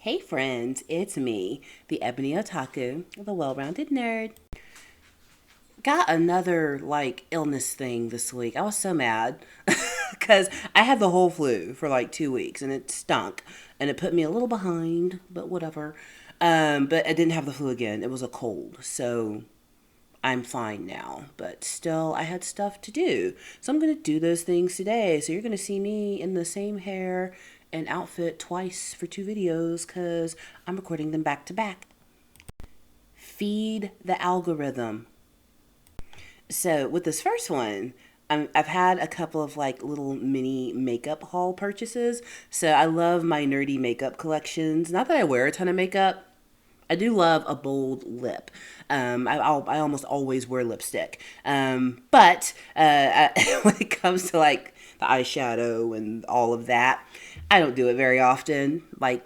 Hey friends, it's me, the Ebony Otaku, the well-rounded nerd. Got another illness thing this week. I was so mad because I had the whole flu for like 2 weeks and it stunk and it put me a little behind, but whatever. But I didn't have the flu again. It was a cold, so I'm fine now. But still, I had stuff to do, so I'm gonna do those things today. So you're gonna see me in the same hair and outfit twice for two videos because I'm recording them back to back. Feed the algorithm. So with this first one, I've had a couple of little mini makeup haul purchases. So I love my nerdy makeup collections. Not that I wear a ton of makeup. I do love a bold lip. I almost always wear lipstick. But when it comes to the eyeshadow and all of that, I don't do it very often. We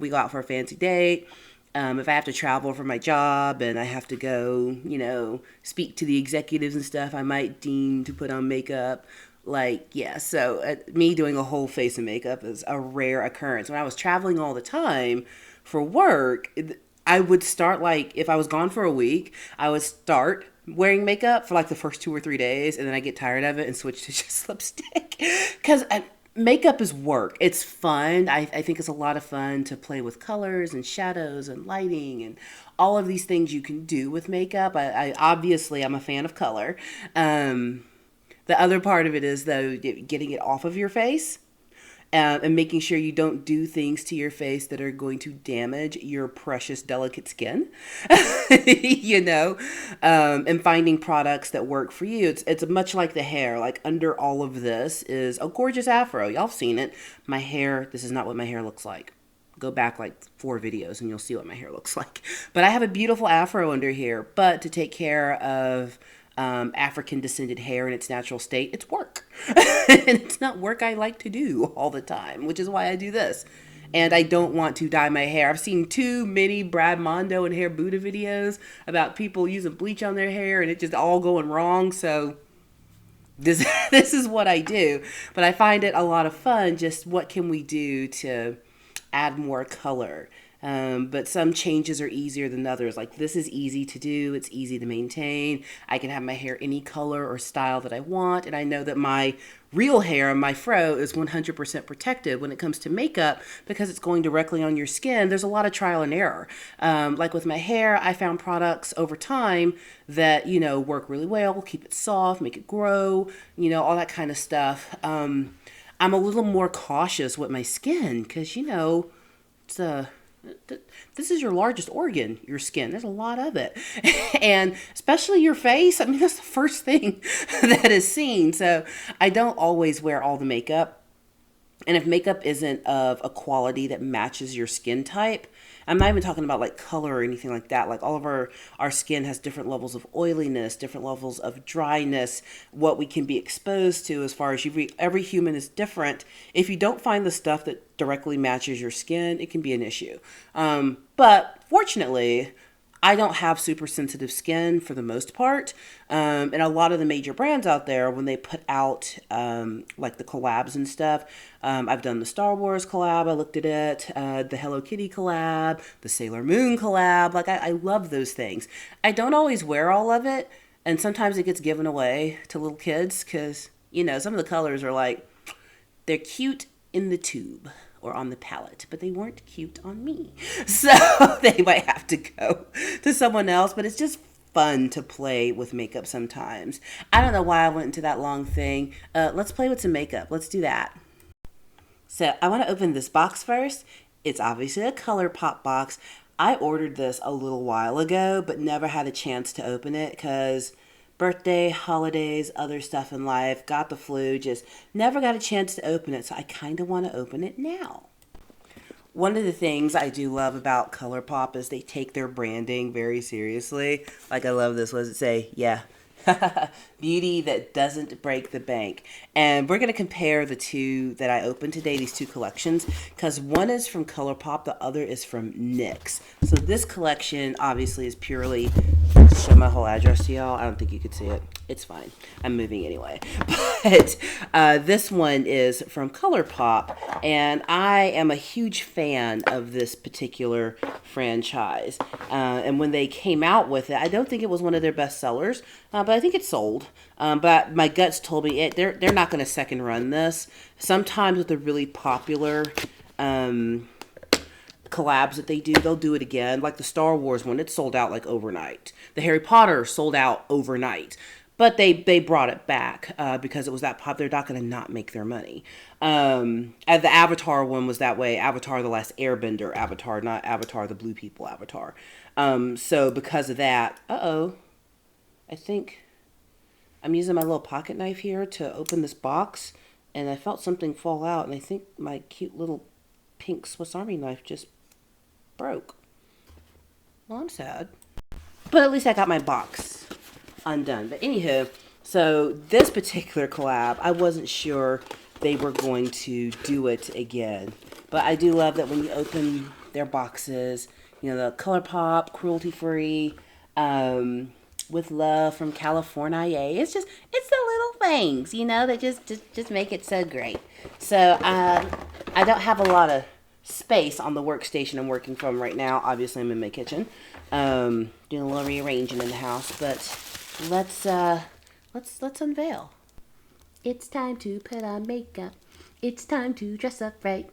go out for a fancy date. If I have to travel for my job and I have to go, speak to the executives and stuff, I might deem to put on makeup. So me doing a whole face of makeup is a rare occurrence. When I was traveling all the time for work, I would start, if I was gone for a week, I would start wearing makeup for the first 2 or 3 days, and then I get tired of it and switch to just lipstick. Because makeup is work. It's fun. I think it's a lot of fun to play with colors and shadows and lighting and all of these things you can do with makeup. I obviously, I'm a fan of color. The other part of it is, though, getting it off of your face. And making sure you don't do things to your face that are going to damage your precious, delicate skin, and finding products that work for you. It's much like the hair. Under all of this is a gorgeous afro. Y'all have seen it. My hair, this is not what my hair looks like. Go back 4 videos and you'll see what my hair looks like. But I have a beautiful afro under here. But to take care of African descended hair in its natural state, it's work. And it's not work I like to do all the time, which is why I do this. And I don't want to dye my hair. I've seen too many Brad Mondo and Hair Buddha videos about people using bleach on their hair and it just all going wrong. So this this is what I do. But I find it a lot of fun. Just what can we do to add more color? But some changes are easier than others. This is easy to do. It's easy to maintain. I can have my hair any color or style that I want. And I know that my real hair, my fro, is 100% protected when it comes to makeup because it's going directly on your skin. There's a lot of trial and error. With my hair, I found products over time that, work really well, keep it soft, make it grow, all that kind of stuff. I'm a little more cautious with my skin because, it's this is your largest organ, your skin. There's a lot of it. And especially your face. I mean, that's the first thing that is seen. So I don't always wear all the makeup. And if makeup isn't of a quality that matches your skin type, I'm not even talking about color or anything like that. All of our skin has different levels of oiliness, different levels of dryness, what we can be exposed to as far as every human is different. If you don't find the stuff that directly matches your skin, it can be an issue. But fortunately, I don't have super sensitive skin for the most part. And a lot of the major brands out there, when they put out the collabs and stuff, I've done the Star Wars collab, I looked at it, the Hello Kitty collab, the Sailor Moon collab. I love those things. I don't always wear all of it. And sometimes it gets given away to little kids because, some of the colors are they're cute in the tube or on the palette, but they weren't cute on me. So they might have to go to someone else, but it's just fun to play with makeup sometimes. I don't know why I went into that long thing. Let's play with some makeup. Let's do that. So I want to open this box first. It's obviously a ColourPop box. I ordered this a little while ago, but never had a chance to open it because birthday, holidays, other stuff in life, got the flu, just never got a chance to open it. So I kind of want to open it now. One of the things I do love about ColourPop is they take their branding very seriously. I love this. What does it say? Yeah, Beauty that doesn't break the bank. And we're going to compare the two that I opened today, these two collections, because one is from ColourPop, the other is from NYX. So this collection obviously is purely, show my whole address to y'all. I don't think you could see it. It's fine. I'm moving anyway. But this one is from ColourPop, and I am a huge fan of this particular franchise. And when they came out with it, I don't think it was one of their best sellers, but I think it sold. But my guts told me they're not going to second run this. Sometimes with the really popular collabs that they do, they'll do it again. Like the Star Wars one, it sold out like overnight. The Harry Potter sold out overnight. But they brought it back because it was that pop. They're not going to not make their money. And the Avatar one was that way. Avatar, the Last Airbender Avatar, not Avatar, the Blue People Avatar. So because of that, I think I'm using my little pocket knife here to open this box. And I felt something fall out. And I think my cute little pink Swiss Army knife just broke. Well, I'm sad. But at least I got my box undone. But anywho, so this particular collab, I wasn't sure they were going to do it again. But I do love that when you open their boxes, you know, the ColourPop, cruelty-free, with love from California. It's the little things, you know, that just make it so great. So I don't have a lot of space on the workstation I'm working from right now. Obviously, I'm in my kitchen, doing a little rearranging in the house. But let's unveil. It's time to put on makeup. It's time to dress up right.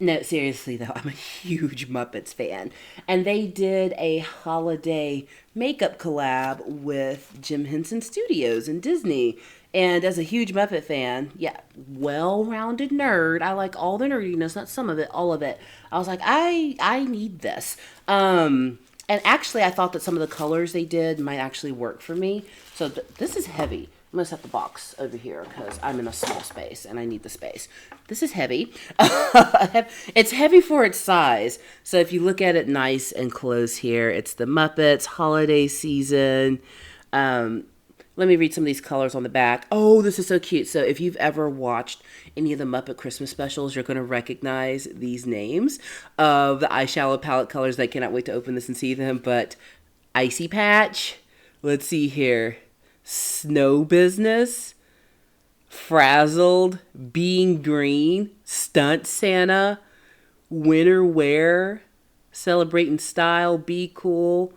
No, seriously though, I'm a huge Muppets fan. And they did a holiday makeup collab with Jim Henson Studios and Disney. And as a huge Muppet fan, yeah, well-rounded nerd, I like all the nerdiness, not some of it, all of it. I was like, I need this. And actually, I thought that some of the colors they did might actually work for me. So this is heavy. I'm going to set the box over here because I'm in a small space and I need the space. This is heavy. It's heavy for its size. So if you look at it nice and close here, it's the Muppets holiday season. Let me read some of these colors on the back. Oh, this is so cute. So if you've ever watched any of the Muppet Christmas specials, you're going to recognize these names of the eyeshadow palette colors. I cannot wait to open this and see them. But Icy Patch. Let's see here. Snow Business. Frazzled. Being Green. Stunt Santa. Winter Wear. Celebrating Style. Be Cool.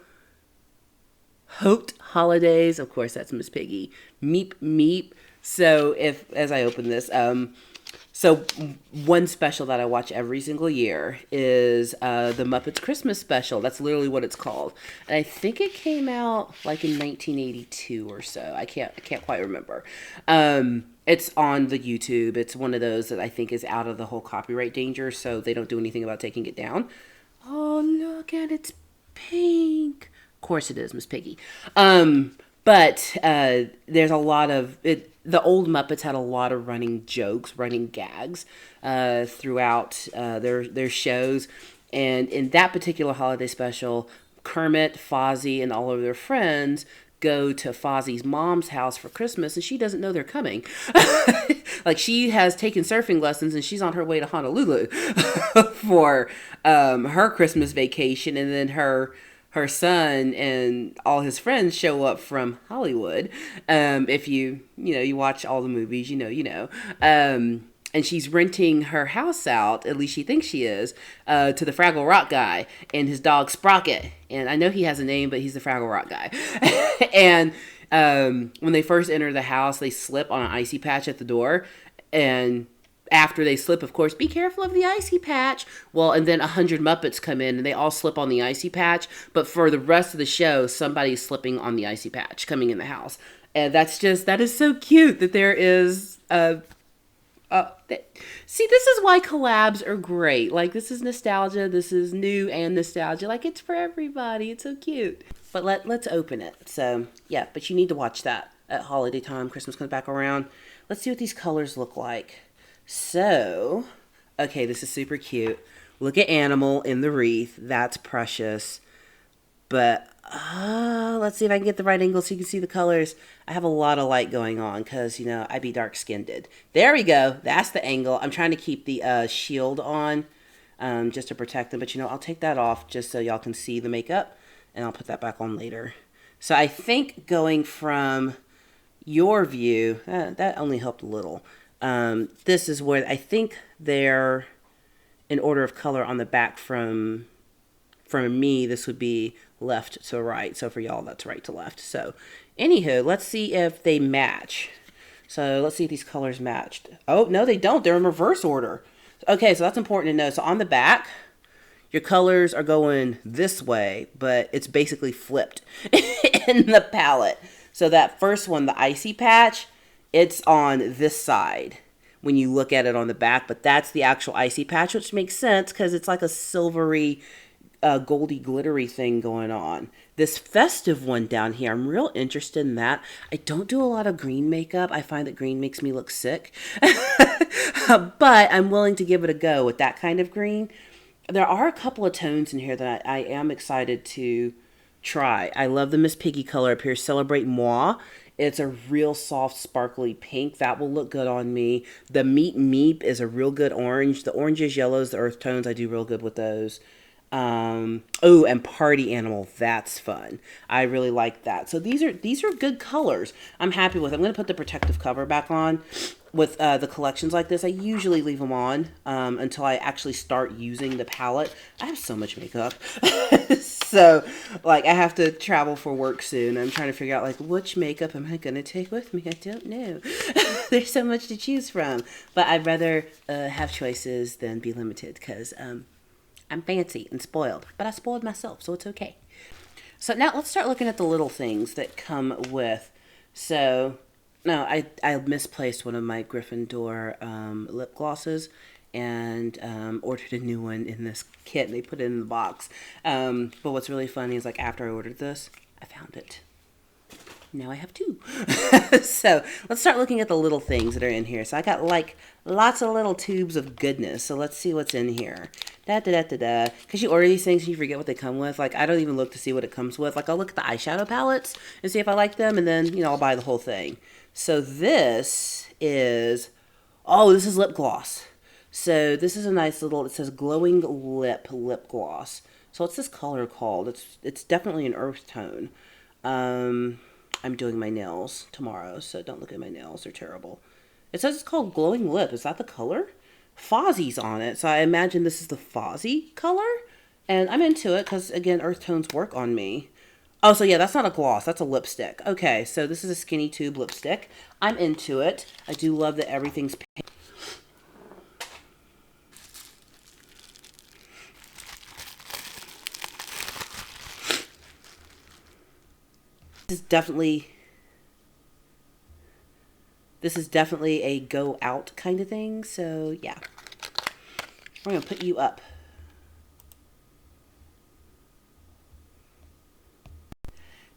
Hot Holidays, of course, that's Miss Piggy. Meep Meep. So as I open this, so one special that I watch every single year is the Muppets Christmas special. That's literally what it's called, and I think it came out like in 1982 or so. I can't quite remember. It's on the YouTube. It's one of those that I think is out of the whole copyright danger, so they don't do anything about taking it down. Oh, look at it's pink. Course it is, Miss Piggy. But there's a lot of it. The old Muppets had a lot of running jokes, running gags throughout their shows, and in that particular holiday special, Kermit, Fozzie, and all of their friends go to Fozzie's mom's house for Christmas, and she doesn't know they're coming. Like, she has taken surfing lessons, and she's on her way to Honolulu for her Christmas vacation, and then her son and all his friends show up from Hollywood. If you watch all the movies, you know. And she's renting her house out, at least she thinks she is, to the Fraggle Rock guy and his dog Sprocket. And I know he has a name, but he's the Fraggle Rock guy. And when they first enter the house, they slip on an icy patch at the door. And after they slip, of course, be careful of the icy patch. Well, and then 100 Muppets come in and they all slip on the icy patch. But for the rest of the show, somebody's slipping on the icy patch coming in the house. And that is so cute that there is see, this is why collabs are great. Like, this is nostalgia. This is new and nostalgia. Like, it's for everybody. It's so cute. But let's open it. So, yeah, but you need to watch that at holiday time. Christmas comes back around. Let's see what these colors look like. So, okay, this is super cute. Look at Animal in the wreath. That's precious. But let's see if I can get the right angle so you can see the colors. I have a lot of light going on because, you know, I be dark-skinned. There we go. That's the angle. I'm trying to keep the shield on just to protect them. But, you know, I'll take that off just so y'all can see the makeup. And I'll put that back on later. So I think going from your view, that only helped a little. This is where I think they're in order of color on the back from me, this would be left to right. So for y'all, that's right to left. So anywho, let's see if they match. So let's see if these colors matched. Oh, no, they don't. They're in reverse order. Okay, so that's important to know. So on the back, your colors are going this way, but it's basically flipped in the palette. So that first one, the icy patch, it's on this side when you look at it on the back, but that's the actual icy patch, which makes sense because it's like a silvery, goldy, glittery thing going on. This festive one down here, I'm real interested in that. I don't do a lot of green makeup. I find that green makes me look sick, but I'm willing to give it a go with that kind of green. There are a couple of tones in here that I am excited to try. I love the Miss Piggy color up here, Celebrate Moi. It's a real soft, sparkly pink. That will look good on me. The Meep Meep is a real good orange. The oranges, yellows, the earth tones, I do real good with those. Oh, and Party Animal. That's fun. I really like that. So these are good colors. I'm happy with. I'm going to put the protective cover back on. With the collections like this, I usually leave them on until I actually start using the palette. I have so much makeup. So, like, I have to travel for work soon. I'm trying to figure out, like, which makeup am I going to take with me? I don't know. There's so much to choose from. But I'd rather have choices than be limited because I'm fancy and spoiled. But I spoiled myself, so it's okay. So now let's start looking at the little things that come with. So... No, I misplaced one of my Gryffindor lip glosses and ordered a new one in this kit. They put it in the box. But what's really funny is, like, after I ordered this, I found it. Now I have two. So let's start looking at the little things that are in here. So I got, like, lots of little tubes of goodness. So let's see what's in here. Because you order these things and you forget what they come with. Like, I don't even look to see what it comes with. Like, I'll look at the eyeshadow palettes and see if I like them. And then, you know, I'll buy the whole thing. So this is lip gloss. So this is a nice little, it says glowing lip gloss. So what's this color called? It's definitely an earth tone. I'm doing my nails tomorrow, so don't look at my nails. They're terrible. It says it's called glowing lip. Is that the color? Fozzie's on it. So I imagine this is the Fozzie color. And I'm into it because, again, earth tones work on me. Oh, so yeah, that's not a gloss. That's a lipstick. Okay, so this is a skinny tube lipstick. I'm into it. I do love that everything's pink. This is definitely a go out kind of thing. So yeah, we're going to put you up.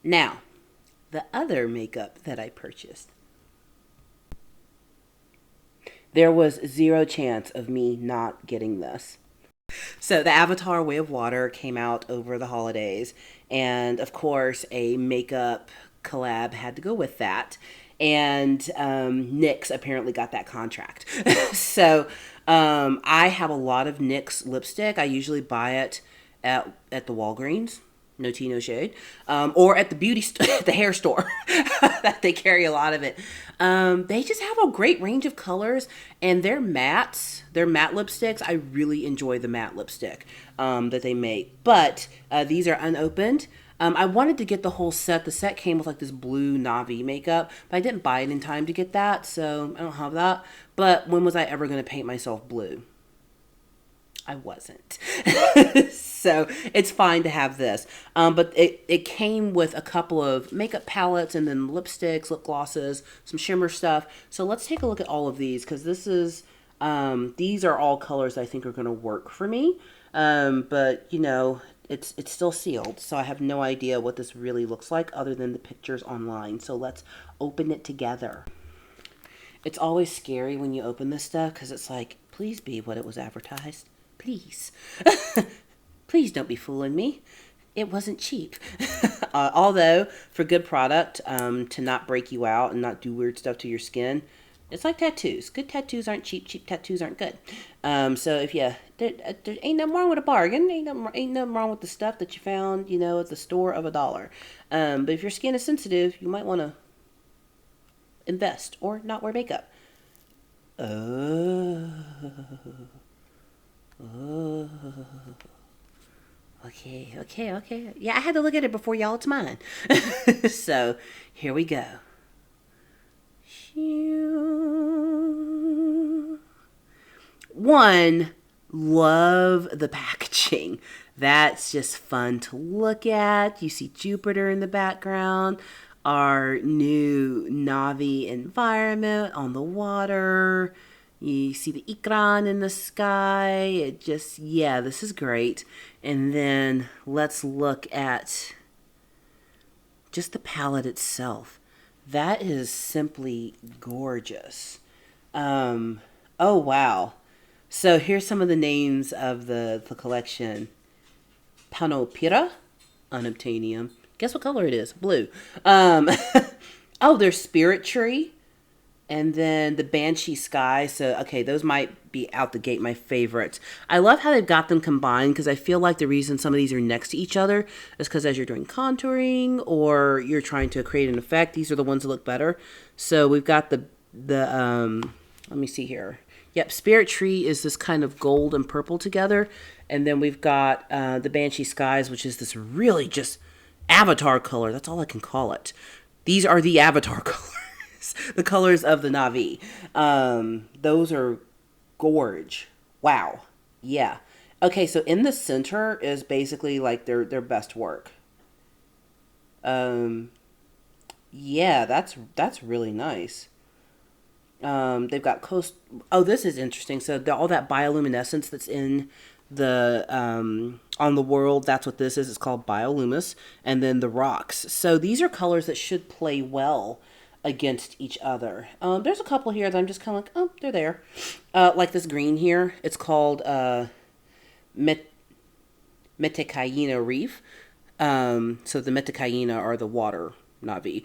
Now, the other makeup that I purchased. There was zero chance of me not getting this. So the Avatar Way of Water came out over the holidays. And of course, a makeup collab had to go with that. And NYX apparently got that contract. So I have a lot of NYX lipstick. I usually buy it at the Walgreens. No tea, no shade. Or at the the hair store. That they carry a lot of it. They just have a great range of colors, and their mattes, their matte lipsticks, I really enjoy the matte lipstick that they make. But these are unopened. I wanted to get the whole set. The set came with like this blue Navi makeup, but I didn't buy it in time to get that, so I don't have that. But when was I ever going to paint myself blue? I wasn't. So it's fine to have this. But it came with a couple of makeup palettes and then lipsticks, lip glosses, some shimmer stuff. So let's take a look at all of these because this is, these are all colors I think are going to work for me. But, you know, it's still sealed. So I have no idea what this really looks like other than the pictures online. So let's open it together. It's always scary when you open this stuff because it's like, please be what it was advertised. Please. Please don't be fooling me. it wasn't cheap. Although, for good product, to not break you out and not do weird stuff to your skin, it's like tattoos. Good tattoos aren't cheap. Cheap tattoos aren't good. So if you, there ain't nothing wrong with a bargain. Ain't nothing wrong with the stuff that you found, at the store of $1. But if your skin is sensitive, you might want to invest or not wear makeup. Oh. Okay. Yeah, I had to look at it before y'all. It's mine. So, here we go. One, love the packaging. That's just fun to look at. You see Jupiter in the background. Our new Navi environment on the water. You see the ikran in the sky. It just, yeah, this is great. And then let's look at just the palette itself. That is simply gorgeous. Oh, wow. So here's some of the names of the collection. Panopira, unobtainium. Guess what color it is? Blue. Oh, there's Spirit Tree. And then the Banshee Sky. So, okay, those might be out the gate my favorites. I love how they've got them combined because I feel like the reason some of these are next to each other is because as you're doing contouring or you're trying to create an effect, these are the ones that look better. So we've got the let me see here. Yep, Spirit Tree is this kind of gold and purple together. And then we've got the Banshee Skies, which is this really just avatar color. That's all I can call it. These are the avatar colors. The colors of the Navi. Those are gorge. Wow. Yeah. Okay, so in the center is basically like their best work. Yeah, that's really nice. They've got coast. Oh, this is interesting. So all that bioluminescence that's in the on the world, that's what this is. It's called biolumis, and then the rocks. So these are colors that should play well against each other. There's a couple here that I'm just kind of like, oh, they're there. Like this green here. It's called Metacaina Reef. So the Metacaina are the water Navi.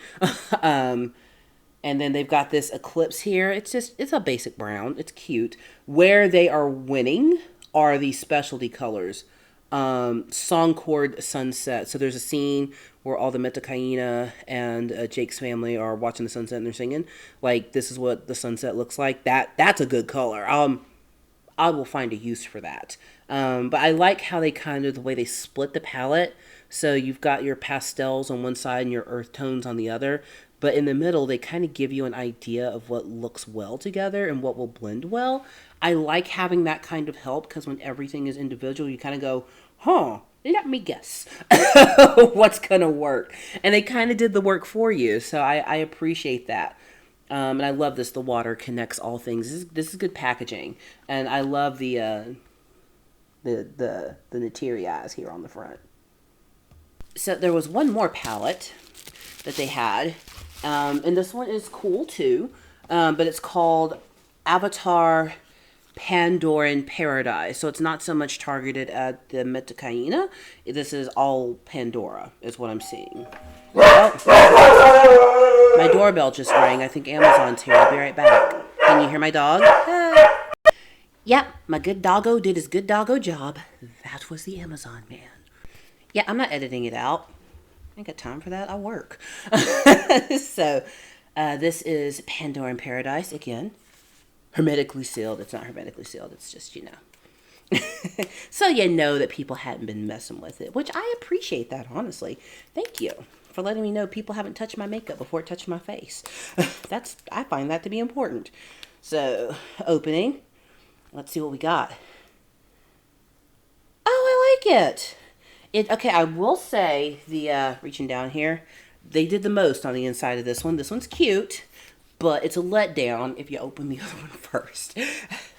And then they've got this Eclipse here. It's a basic brown. It's cute. Where they are winning are these specialty colors. Song Chord Sunset. So there's a scene where all the Metacaina and Jake's family are watching the sunset and they're singing. Like, this is what the sunset looks like. That's a good color. I will find a use for that. But I like how they the way they split the palette. So you've got your pastels on one side and your earth tones on the other. But in the middle, they kind of give you an idea of what looks well together and what will blend well. I like having that kind of help because when everything is individual, you kind of go, let me guess what's going to work. And they kind of did the work for you. So I appreciate that. And I love this. The water connects all things. This is good packaging. And I love the Natiri eyes here on the front. So there was one more palette that they had. And this one is cool too. But it's called Avatar Pandoran Paradise. So it's not so much targeted at the Metacaina. This is all Pandora is what I'm seeing. Oh, my doorbell just rang. I think Amazon's here. I'll be right back. Can you hear my dog? Yep, my good doggo did his good doggo job. That was the Amazon man. Yeah, I'm not editing it out. I ain't got time for that. I work. So, this is Pandoran Paradise again. Hermetically sealed. It's not hermetically sealed. It's just, So you know that people hadn't been messing with it, which I appreciate that, honestly. Thank you for letting me know people haven't touched my makeup before it touched my face. I find that to be important. So, opening. Let's see what we got. Oh, I like it. Okay, I will say the reaching down here, they did the most on the inside of this one. This one's cute, but it's a letdown if you open the other one first.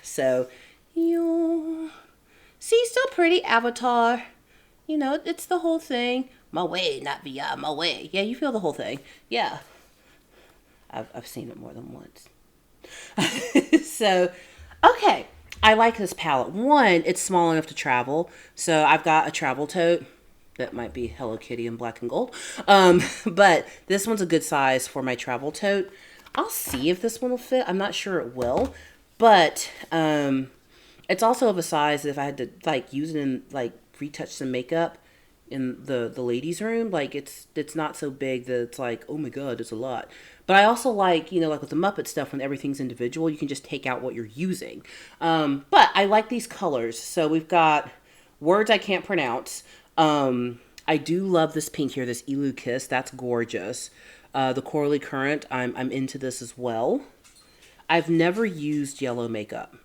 So, see, still pretty Avatar. It's the whole thing. My way, not VR, my way. Yeah, you feel the whole thing. Yeah. I've seen it more than once. So, okay. I like this palette. One, it's small enough to travel. So I've got a travel tote. That might be Hello Kitty in black and gold. But this one's a good size for my travel tote. I'll see if this one will fit. I'm not sure it will, but it's also of a size that if I had to like use it in like retouch some makeup in the ladies' room, like it's not so big that it's like, oh my god, it's a lot. But I also like, like with the Muppet stuff when everything's individual, you can just take out what you're using. But I like these colors. So we've got words I can't pronounce. I do love this pink here, this Elu Kiss. That's gorgeous. The Corally Current, I'm into this as well. I've never used yellow makeup.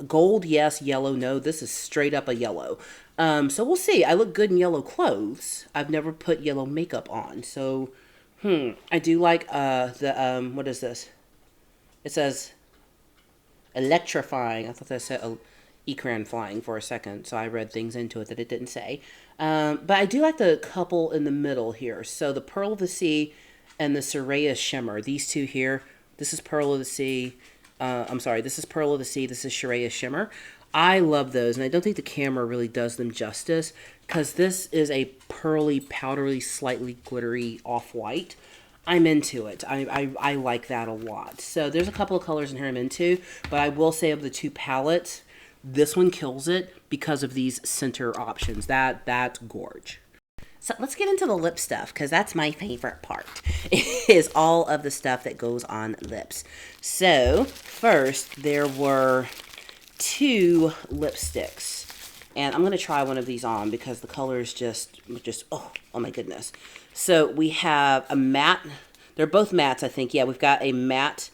Gold, yes. Yellow, no. This is straight up a yellow. So we'll see. I look good in yellow clothes. I've never put yellow makeup on. So, I do like what is this? It says electrifying. I thought that said ecran flying for a second, so I read things into it that it didn't say. But I do like the couple in the middle here. So the Pearl of the Sea and the Soraya Shimmer. These two here. This is Pearl of the Sea. I'm sorry, this is Pearl of the Sea. This is Soraya Shimmer. I love those, and I don't think the camera really does them justice because this is a pearly, powdery, slightly glittery off-white. I'm into it. I like that a lot. So there's a couple of colors in here I'm into, but I will say of the two palettes, this one kills it because of these center options. That's gorge. So let's get into the lip stuff because that's my favorite part. It is all of the stuff that goes on lips. So first there were two lipsticks. And I'm going to try one of these on because the color is just oh my goodness. So we have a matte. They're both mattes, I think. Yeah, we've got a matte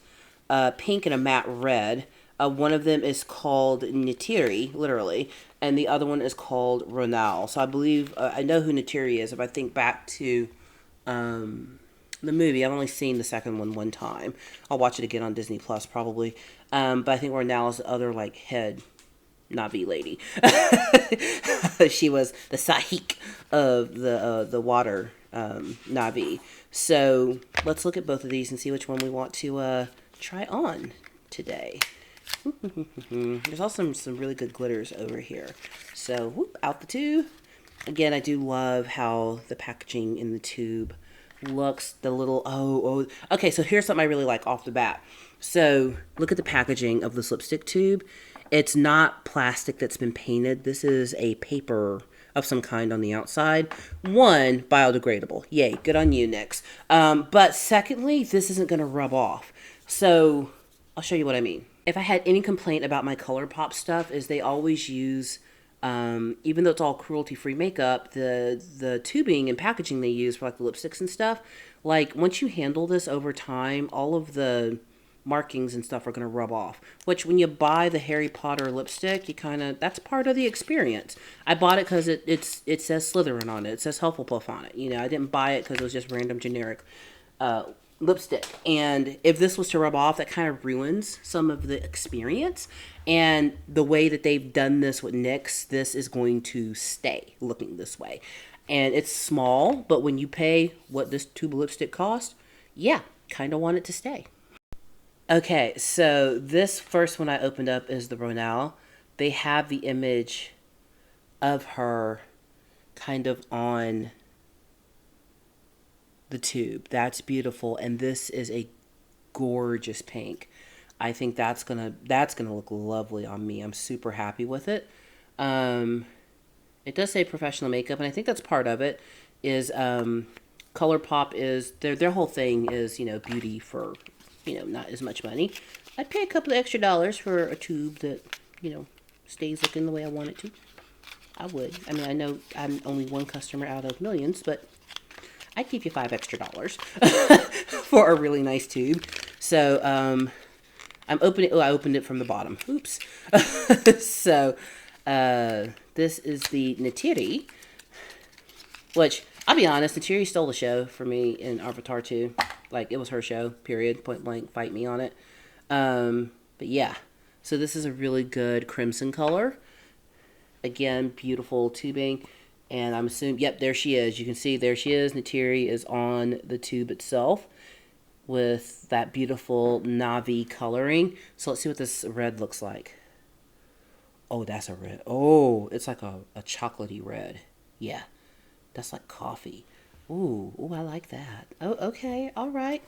pink and a matte red. One of them is called Nitiri, literally, and the other one is called Ronal. So I believe, I know who Nitiri is. If I think back to the movie, I've only seen the second one time. I'll watch it again on Disney Plus probably. But I think Ronal is the other like head Navi lady. She was the Sahik of the water Navi. So let's look at both of these and see which one we want to try on today. There's also some really good glitters over here. So whoop, out the tube. Again, I do love how the packaging in the tube looks. The little okay, so here's something I really like off the bat. So look at the packaging of this lipstick tube. It's not plastic that's been painted. This is a paper of some kind on the outside. One, biodegradable. Yay, good on you, Nyx. But secondly, this isn't going to rub off. So I'll show you what I mean. If I had any complaint about my ColourPop stuff is they always use, even though it's all cruelty-free makeup, the tubing and packaging they use for like the lipsticks and stuff, like once you handle this over time, all of the markings and stuff are going to rub off. Which when you buy the Harry Potter lipstick, you that's part of the experience. I bought it because it says Slytherin on it. It says Hufflepuff on it. I didn't buy it because it was just random generic lipstick. And if this was to rub off, that kind of ruins some of the experience. And the way that they've done this with NYX, this is going to stay looking this way. And it's small, but when you pay what this tube of lipstick cost, yeah, kind of want it to stay. Okay, so this first one I opened up is the Ronal. They have the image of her kind of on the tube. That's beautiful, and this is a gorgeous pink. I think that's gonna look lovely on me. I'm super happy with it. It does say professional makeup, and I think that's part of it. Is ColourPop is their whole thing is beauty for not as much money. I'd pay a couple of extra dollars for a tube that stays looking the way I want it to. I would. I mean, I know I'm only one customer out of millions, but I'd give you $5 extra for a really nice tube. So I'm opening. Oh, I opened it from the bottom. Oops. So this is the Nitiri, which I'll be honest, Nitiri stole the show for me in Avatar 2. Like it was her show. Period. Point blank. Fight me on it. But yeah. So this is a really good crimson color. Again, beautiful tubing. And I'm assuming, yep, there she is. You can see there she is. Nitiri is on the tube itself with that beautiful Navi coloring. So let's see what this red looks like. Oh, that's a red. Oh, it's like a chocolatey red. Yeah. That's like coffee. Ooh, ooh, I like that. Oh, okay, all right.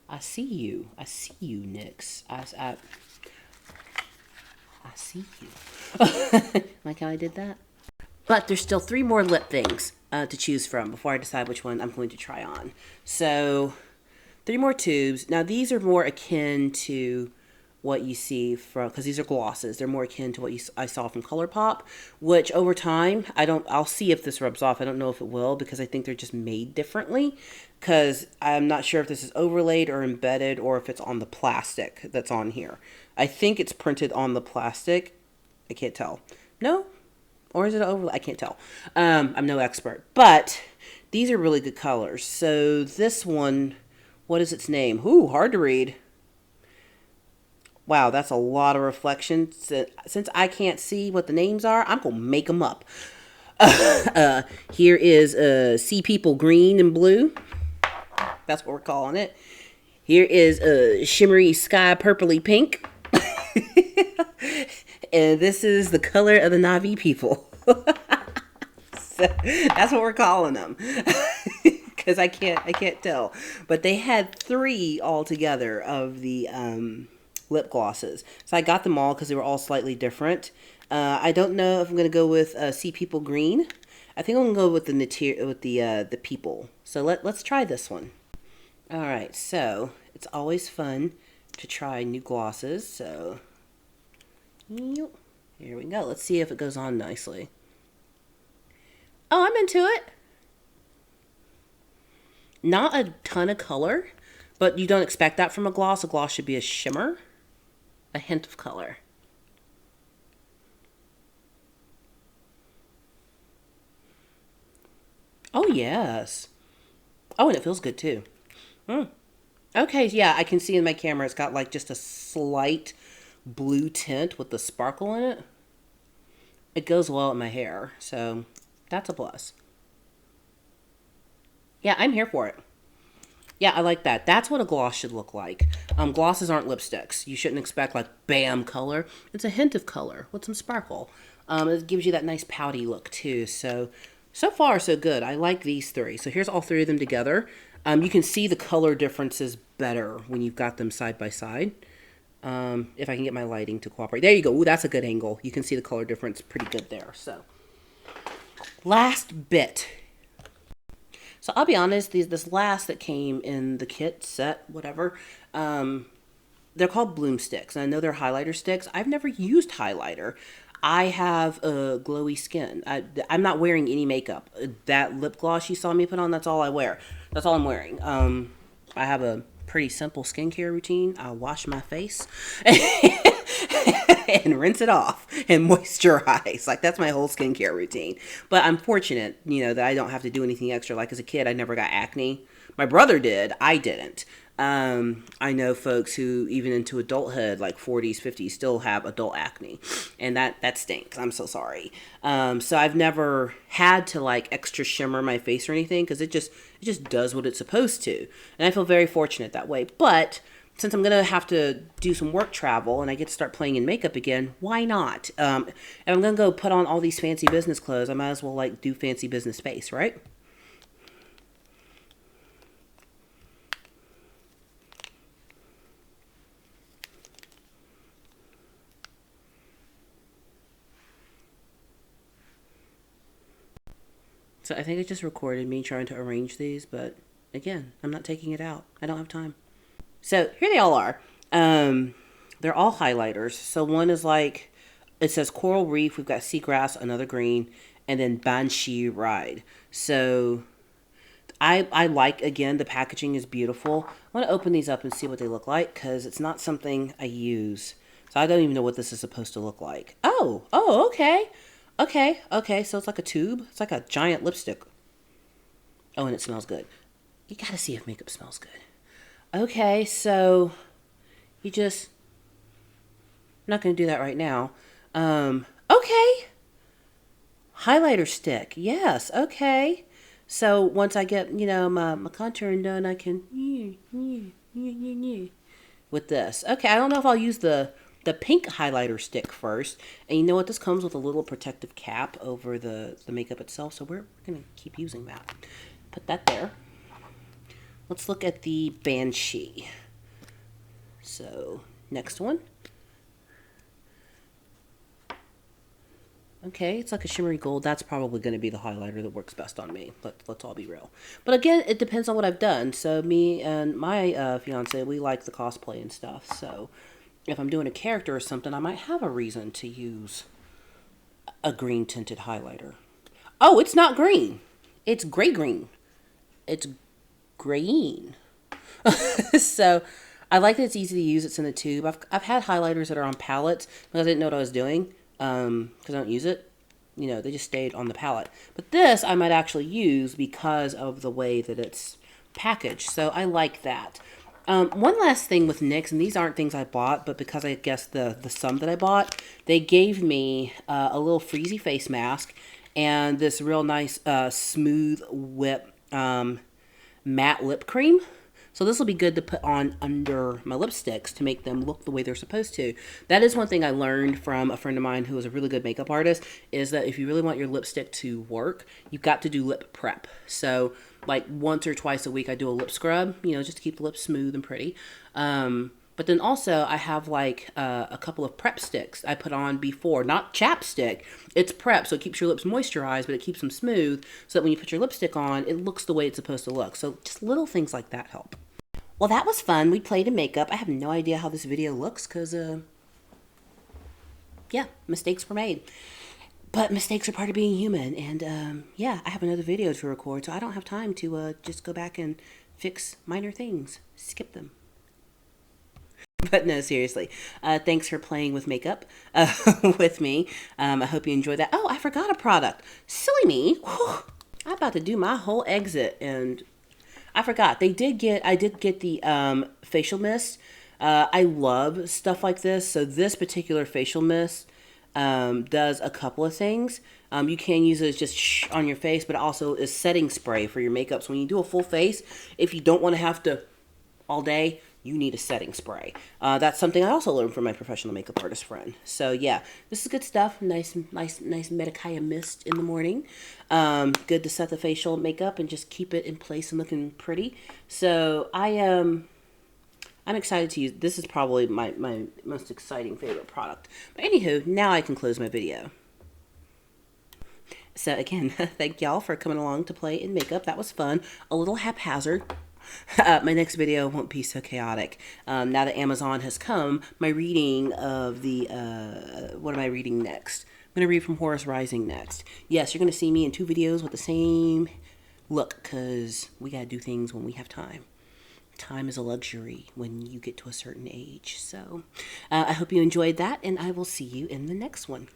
I see you. I see you, Nyx. I see you. Like how I did that? But there's still three more lip things to choose from before I decide which one I'm going to try on. So, three more tubes. Now, these are more akin to what you see from, because these are glosses. They're more akin to what I saw from ColourPop, which over time, I'll see if this rubs off. I don't know if it will, because I think they're just made differently, because I'm not sure if this is overlaid or embedded or if it's on the plastic that's on here. I think it's printed on the plastic. I can't tell. No? Or is it overlay? I can't tell. I'm no expert. But these are really good colors. So this one, what is its name? Ooh, hard to read. Wow, that's a lot of reflection. Since I can't see what the names are, I'm going to make them up. Here is Sea People Green and Blue. That's what we're calling it. Here is Shimmery Sky Purpley Pink. And this is the color of the Na'vi people. So that's what we're calling them. Because I can't tell. But they had three altogether of the lip glosses. So I got them all because they were all slightly different. I don't know if I'm going to go with Sea People Green. I think I'm going to go with the people. So let's try this one. All right, so it's always fun to try new glosses. So here we go. Let's see if it goes on nicely. Oh, I'm into it. Not a ton of color, but you don't expect that from a gloss. A gloss should be a shimmer, a hint of color. Oh, yes. Oh, and it feels good too. Okay, yeah, I can see in my camera it's got like just a slight blue tint with the sparkle in it. It goes well in my hair, so that's a plus. Yeah, I'm here for it. Yeah, I like that. That's what a gloss should look like. Glosses aren't lipsticks. You shouldn't expect like bam color. It's a hint of color with some sparkle. It gives you that nice pouty look too. So far so good. I like these three. So here's all three of them together. You can see the color differences better when you've got them side by side. If I can get my lighting to cooperate. There you go. Ooh, that's a good angle. You can see the color difference pretty good there. So, last bit. So I'll be honest, this last that came in the kit set, whatever, they're called bloom sticks. And I know they're highlighter sticks. I've never used highlighter. I have a glowy skin. I'm not wearing any makeup. That lip gloss you saw me put on, that's all I wear. That's all I'm wearing. I have a pretty simple skincare routine. I wash my face and rinse it off and moisturize. Like that's my whole skincare routine. But I'm fortunate, that I don't have to do anything extra. Like as a kid, I never got acne. My brother did. I didn't. I know folks who even into adulthood, like 40s, 50s, still have adult acne, and that stinks. I'm so sorry. So I've never had to like extra shimmer my face or anything because it just does what it's supposed to, and I feel very fortunate that way. But since I'm gonna have to do some work travel and I get to start playing in makeup again, why not? And I'm gonna go put on all these fancy business clothes. I might as well like do fancy business face, right? So I think it just recorded me trying to arrange these, but again, I'm not taking it out. I don't have time. So here they all are. They're all highlighters. So one is like, it says Coral Reef. We've got Seagrass, another green, and then Banshee Ride. So I like, again, the packaging is beautiful. I want to open these up and see what they look like because it's not something I use. So I don't even know what this is supposed to look like. Oh, okay. Okay, so it's like a tube. It's like a giant lipstick. Oh, and it smells good. You gotta see if makeup smells good. Okay, so you just... I'm not gonna do that right now. Okay. Highlighter stick. Yes, okay. So once I get, my contouring done, I can... with this. Okay, I don't know if I'll use the the pink highlighter stick first. And you know what? This comes with a little protective cap over the makeup itself. So we're going to keep using that. Put that there. Let's look at the Banshee. So next one. Okay, it's like a shimmery gold. That's probably going to be the highlighter that works best on me. Let's all be real. But again, it depends on what I've done. So me and my fiance, we like the cosplay and stuff. So if I'm doing a character or something, I might have a reason to use a green tinted highlighter. Oh, it's not green. It's gray green. It's green. So I like that it's easy to use. It's in a tube. I've had highlighters that are on palettes because I didn't know what I was doing. Because I don't use it, you know, they just stayed on the palette. But this I might actually use because of the way that it's packaged. So I like that. One last thing with NYX, and these aren't things I bought, but because I guess the sum that I bought, they gave me a little freezy face mask and this real nice smooth whip matte lip cream. So this will be good to put on under my lipsticks to make them look the way they're supposed to. That is one thing I learned from a friend of mine who is a really good makeup artist, is that if you really want your lipstick to work, you've got to do lip prep. So like once or twice a week I do a lip scrub, you know, just to keep the lips smooth and pretty. But then also I have like a couple of prep sticks I put on before, not chapstick, it's prep. So it keeps your lips moisturized, but it keeps them smooth so that when you put your lipstick on, it looks the way it's supposed to look. So just little things like that help. Well, that was fun. We played in makeup. I have no idea how this video looks because, yeah, mistakes were made. But mistakes are part of being human. And, yeah, I have another video to record, so I don't have time to just go back and fix minor things. Skip them. But no, seriously. Thanks for playing with makeup with me. I hope you enjoyed that. Oh, I forgot a product. Silly me. Whew. I'm about to do my whole exit and... I forgot. I did get the facial mist. I love stuff like this. So this particular facial mist does a couple of things. You can use it as just on your face, but it also is setting spray for your makeup. So when you do a full face, if you don't want to have to all day, you need a setting spray. That's something I also learned from my professional makeup artist friend. So yeah, this is good stuff. Nice Medicaya mist in the morning. Good to set the facial makeup and just keep it in place and looking pretty. So I'm excited to use. This is probably my most exciting favorite product. But anywho, now I can close my video. So again, thank y'all for coming along to play in makeup. That was fun. A little haphazard. My next video won't be so chaotic. Now that Amazon has come, my reading of the, what am I reading next? I'm going to read from Horus Rising next. Yes, you're going to see me in 2 videos with the same look, because we got to do things when we have time. Time is a luxury when you get to a certain age. So I hope you enjoyed that, and I will see you in the next one.